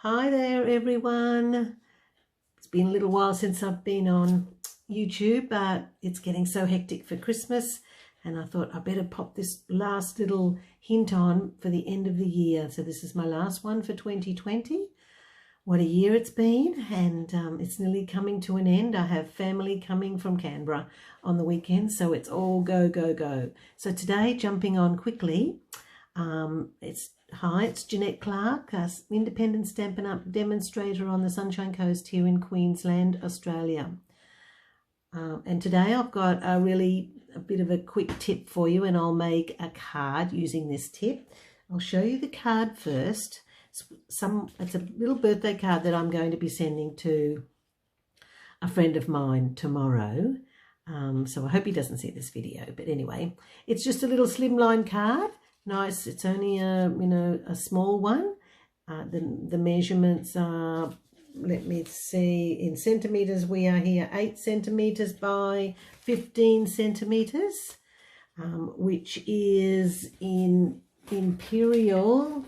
Hi there everyone. It's been a little while since I've been on YouTube, but it's getting so hectic for Christmas and I thought I better pop this last little hint on for the end of the year. So this is my last one for 2020. What a year it's been, and it's nearly coming to an end. I have family coming from Canberra on the weekend, so it's all go, go, go. So today, jumping on quickly, it's Jeanette Clark, independent Stampin' Up! Demonstrator on the Sunshine Coast here in Queensland, Australia. And today I've got a bit of a quick tip for you, and I'll make a card using this tip. I'll show you the card first. It's a little birthday card that I'm going to be sending to a friend of mine tomorrow. So I hope he doesn't see this video. But anyway, it's just a little slimline card. Nice. It's only a small one. The measurements are, let me see, in centimeters we are here 8 centimeters by 15 centimeters, which is in imperial.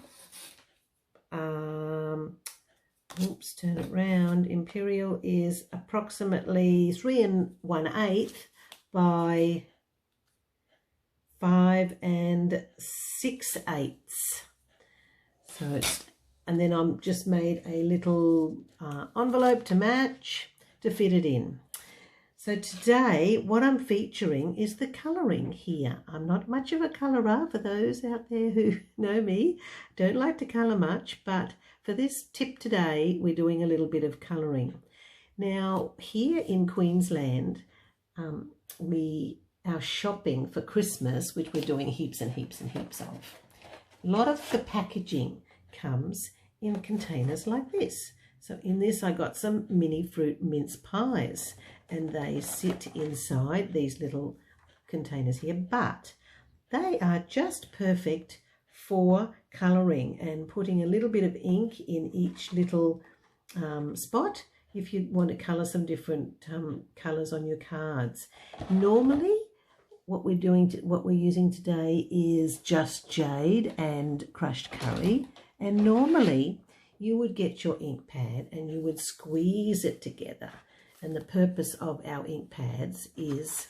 Turn it round. Imperial is approximately 3 1/8 by 5 6/8. So it's, and then I'm just made a little envelope to match to fit it in. So today what I'm featuring is the colouring here. I'm not much of a colourer, for those out there who know me. Don't like to colour much, but for this tip today we're doing a little bit of colouring. Now here in Queensland, our shopping for Christmas, which we're doing heaps and heaps and heaps of, a lot of the packaging comes in containers like this. So in this I got some mini fruit mince pies, and they sit inside these little containers here, but they are just perfect for colouring and putting a little bit of ink in each little spot if you want to colour some different colours on your cards. Normally what we're using today is just jade and crushed curry, and normally you would get your ink pad and you would squeeze it together. And the purpose of our ink pads is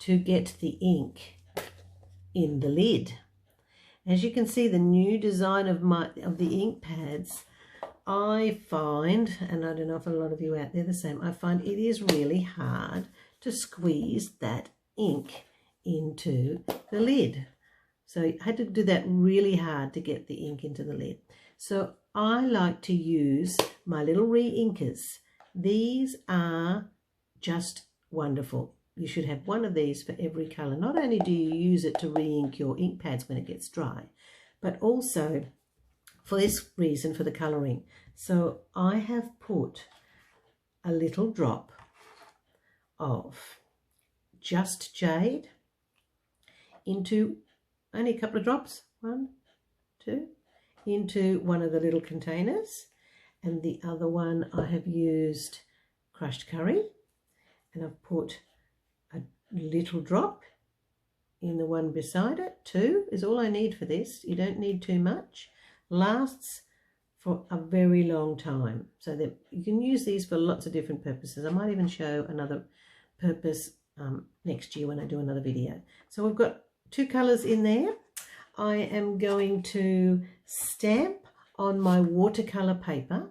to get the ink in the lid. As you can see, the new design of the ink pads, I find, and I don't know if a lot of you out there are the same, I find it is really hard to squeeze that ink into the lid. So I had to do that really hard to get the ink into the lid. So I like to use my little re-inkers. These are just wonderful. You should have one of these for every colour. Not only do you use it to re-ink your ink pads when it gets dry, but also for this reason, for the colouring. So I have put a little drop of just jade into, only a couple of drops, 1, 2, into one of the little containers, and the other one I have used crushed curry, and I've put a little drop in the one beside it. 2 is all I need for this. You don't need too much. Lasts for a very long time, so that you can use these for lots of different purposes. I might even show another purpose next year when I do another video. So we've got 2 colours in there. I am going to stamp on my watercolour paper.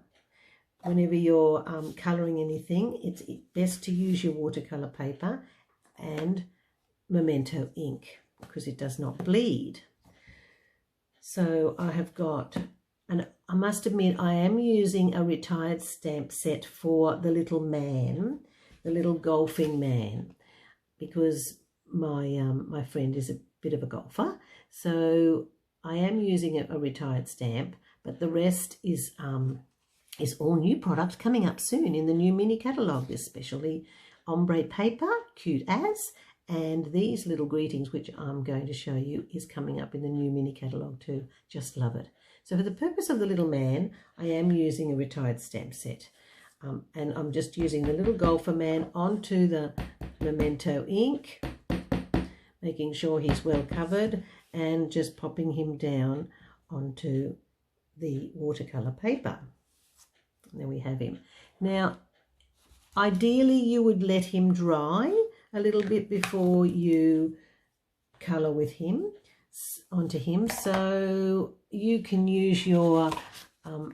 Whenever you're colouring anything, it's best to use your watercolour paper and Memento ink because it does not bleed. So I have got, and I must admit I am using a retired stamp set for the little man, the little golfing man, because my friend is a bit of a golfer. So I am using a retired stamp, but the rest is all new products coming up soon in the new mini catalogue, especially ombre paper, cute as, and these little greetings, which I'm going to show you, is coming up in the new mini catalogue too. Just love it. So for the purpose of the little man, I am using a retired stamp set. And I'm just using the little golfer man onto the Memento ink, making sure he's well covered, and just popping him down onto the watercolour paper. There we have him. Now, ideally you would let him dry a little bit before you colour with him onto him, so you can use your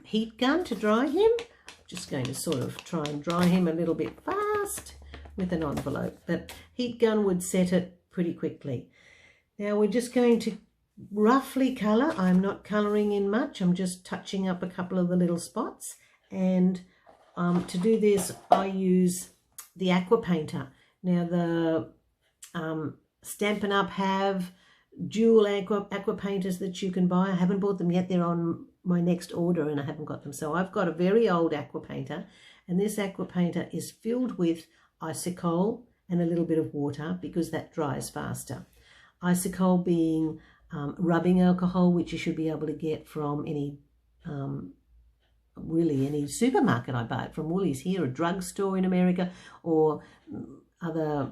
heat gun to dry him. I'm just going to sort of try and dry him a little bit fast with an envelope. The heat gun would set it pretty quickly. Now we're just going to roughly colour. I'm not colouring in much, I'm just touching up a couple of the little spots. And to do this, I use the aqua painter. Now the Stampin' Up have dual aqua painters that you can buy. I haven't bought them yet. They're on my next order and I haven't got them. So I've got a very old aqua painter, and this aqua painter is filled with isocol and a little bit of water because that dries faster. Isocol being rubbing alcohol, which you should be able to get from any really any supermarket. I buy it from Woolies here, a drugstore in America, or other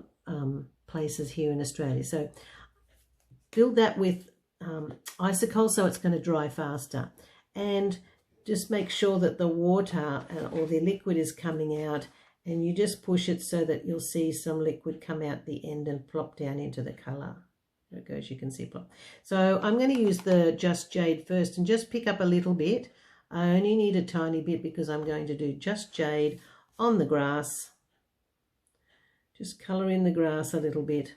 places here in Australia. So fill that with isocol so it's going to dry faster, and just make sure that the water or the liquid is coming out, and you just push it so that you'll see some liquid come out the end and plop down into the colour. There it goes, you can see plop. So I'm going to use the Just Jade first and just pick up a little bit. I only need a tiny bit because I'm going to do Just Jade on the grass. Just colour in the grass a little bit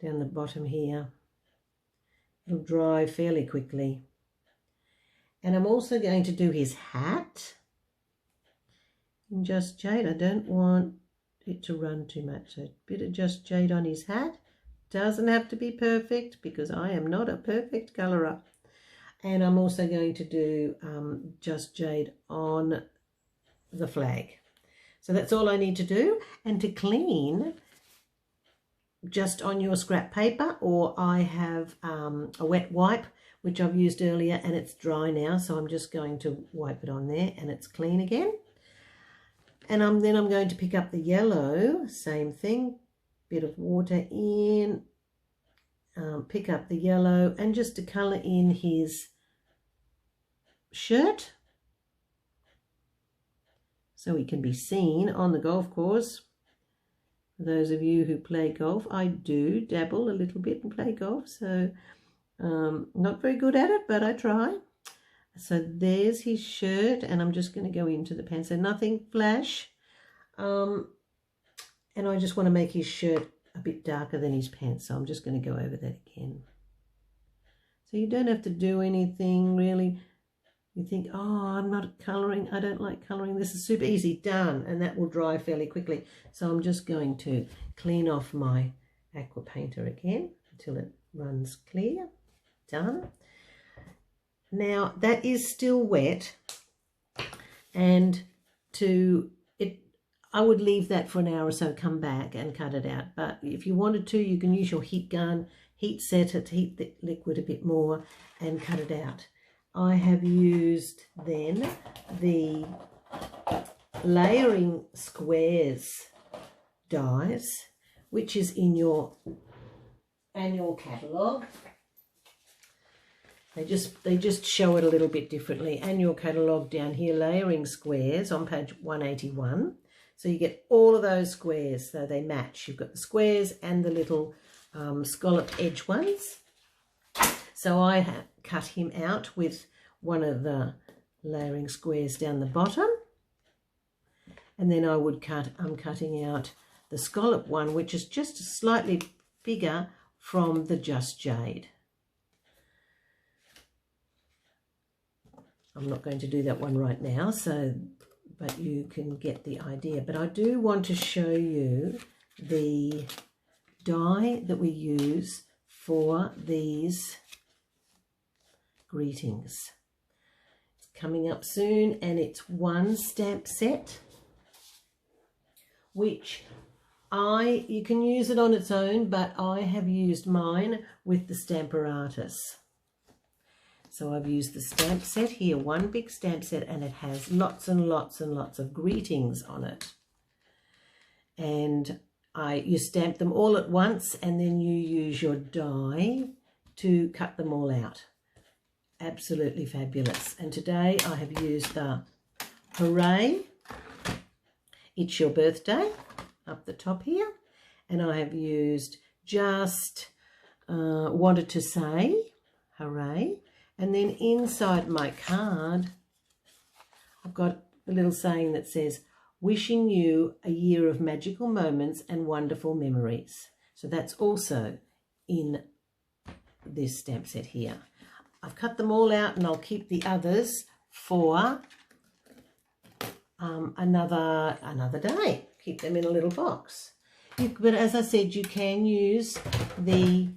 down the bottom here. It'll dry fairly quickly. And I'm also going to do his hat in Just Jade. I don't want it to run too much. So a bit of Just Jade on his hat. Doesn't have to be perfect because I am not a perfect colourer. And I'm also going to do Just Jade on the flag. So that's all I need to do. And to clean, just on your scrap paper, or I have a wet wipe, which I've used earlier, and it's dry now. So I'm just going to wipe it on there and it's clean again. And then I'm going to pick up the yellow, same thing, bit of water in, pick up the yellow, and just to colour in his shirt so he can be seen on the golf course. For those of you who play golf, I do dabble a little bit and play golf, so not very good at it, but I try. So there's his shirt, and I'm just going to go into the pants, so nothing flash, and I just want to make his shirt a bit darker than his pants, so I'm just going to go over that again. So you don't have to do anything really. You think, oh, I'm not colouring, I don't like colouring. This is super easy, done, and that will dry fairly quickly. So I'm just going to clean off my aqua painter again until it runs clear. Done. Now that is still wet, and I would leave that for an hour or so, come back and cut it out. But if you wanted to, you can use your heat gun, heat set it, heat the liquid a bit more and cut it out. I have used then the layering squares dies, which is in your annual catalogue. They just show it a little bit differently. Annual catalogue down here, layering squares on page 181. So you get all of those squares, so they match. You've got the squares and the little scalloped edge ones. So I have cut him out with one of the layering squares down the bottom. And then I'm cutting out the scallop one, which is just slightly bigger from the Just Jade. I'm not going to do that one right now, but you can get the idea. But I do want to show you the die that we use for these greetings. It's coming up soon, and it's one stamp set, which you can use it on its own, but I have used mine with the Stamparatus. So I've used the stamp set here, one big stamp set, and it has lots and lots and lots of greetings on it. And you stamp them all at once, and then you use your die to cut them all out. absolutely fabulous. And today I have used the Hooray, It's Your Birthday up the top here, and I have used just Wanted to Say, Hooray, and then inside my card I've got a little saying that says, wishing you a year of magical moments and wonderful memories. So that's also in this stamp set here. I've cut them all out and I'll keep the others for another day. Keep them in a little box. But as I said, you can use the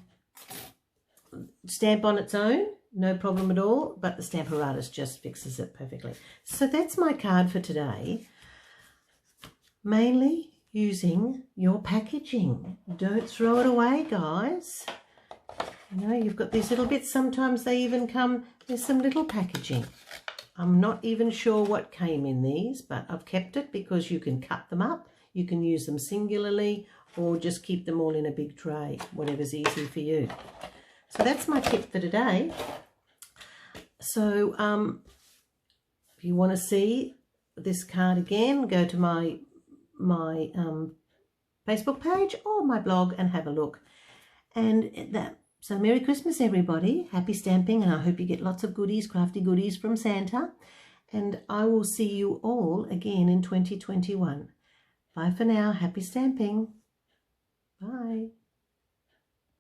stamp on its own, no problem at all, but the Stamparatus just fixes it perfectly. So that's my card for today. Mainly using your packaging. Don't throw it away, guys. You know, you've got these little bits. Sometimes they even come, there's some little packaging. I'm not even sure what came in these, but I've kept it because you can cut them up. You can use them singularly or just keep them all in a big tray, whatever's easy for you. So that's my tip for today. So if you want to see this card again, go to my Facebook page or my blog and have a look. So Merry Christmas, everybody. Happy stamping, and I hope you get lots of goodies, crafty goodies from Santa. And I will see you all again in 2021. Bye for now. Happy stamping. Bye.